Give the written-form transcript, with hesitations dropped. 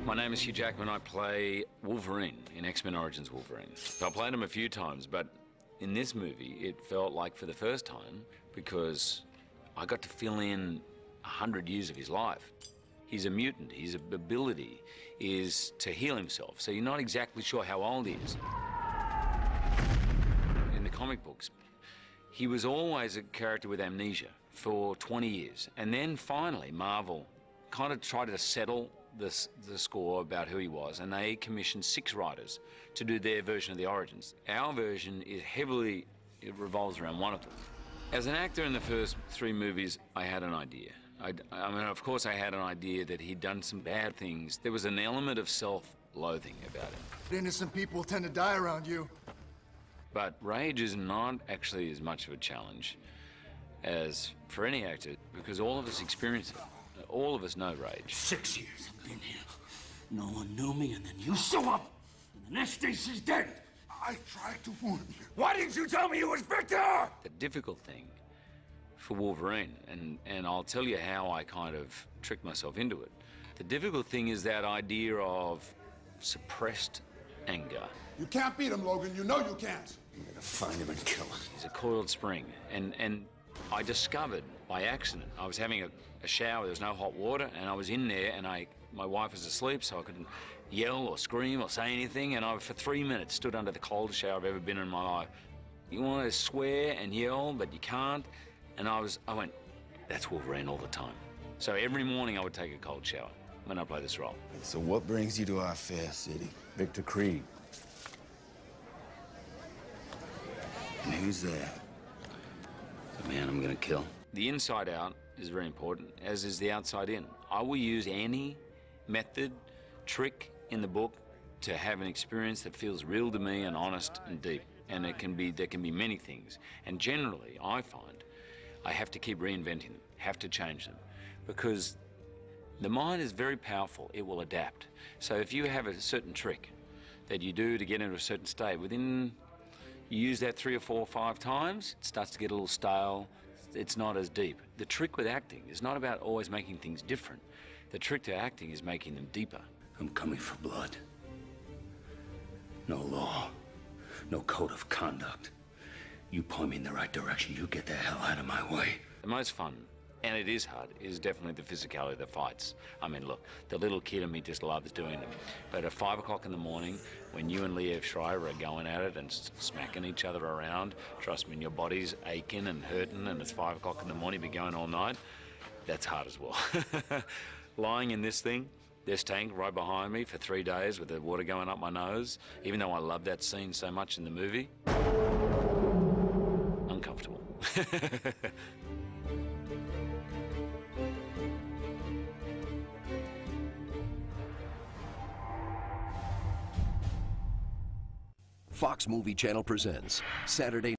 My name is Hugh Jackman. I play Wolverine in X-Men Origins Wolverine. I played him a few times, but in this movie it felt like for the first time because I got to fill in 100 years of his life. He's a mutant. His ability is to heal himself, so you're not exactly sure how old he is. In the comic books, he was always a character with amnesia for 20 years, and then finally Marvel kind of tried to settle the score about who he was, and they commissioned 6 writers to do their version of the origins. Our version is heavily, it revolves around one of them. As an actor in the first 3 movies, I had an idea. I mean, of course, I had an idea that he'd done some bad things. There was an element of self-loathing about him. Innocent people tend to die around you. But rage is not actually as much of a challenge as for any actor, because all of us experience it. All of us know rage. 6 years I've been here. No one knew me, and then you show up, and the next day she's dead. I tried to warn you. Why didn't you tell me it was Victor? The difficult thing for Wolverine, and I'll tell you how I kind of tricked myself into it. The difficult thing is that idea of suppressed anger. You can't beat him, Logan. You know you can't. I'm gonna find him and kill him. He's a coiled spring, and I discovered by accident, I was having a shower, there was no hot water, and I was in there, and my wife was asleep, so I couldn't yell or scream or say anything, and I, for 3 minutes, stood under the coldest shower I've ever been in my life. You want to swear and yell, but you can't, and I went, that's Wolverine all the time. So every morning I would take a cold shower when I play this role. So what brings you to our fair city? Victor Creed. And who's there? The man I'm gonna kill. The inside out is very important, as is the outside in. I will use any method, trick in the book to have an experience that feels real to me and honest and deep. And there can be many things. And generally, I find I have to keep reinventing them, have to change them, because the mind is very powerful. It will adapt. So if you have a certain trick that you do to get into a certain state, within you use that 3 or 4 or 5 times, it starts to get a little stale. It's not as deep. The trick with acting is not about always making things different. The trick to acting is making them deeper. I'm coming for blood. No law, no code of conduct. You point me in the right direction, you get the hell out of my way. The most fun, and it is hard, is definitely the physicality of the fights. I mean, look, the little kid in me just loves doing them. But at 5 o'clock in the morning, when you and Liev Schreiber are going at it and smacking each other around, trust me, your body's aching and hurting, and it's 5 o'clock in the morning, you've been going all night, that's hard as well. Lying in this thing, this tank right behind me for 3 days with the water going up my nose, even though I love that scene so much in the movie, uncomfortable. Fox Movie Channel presents Saturday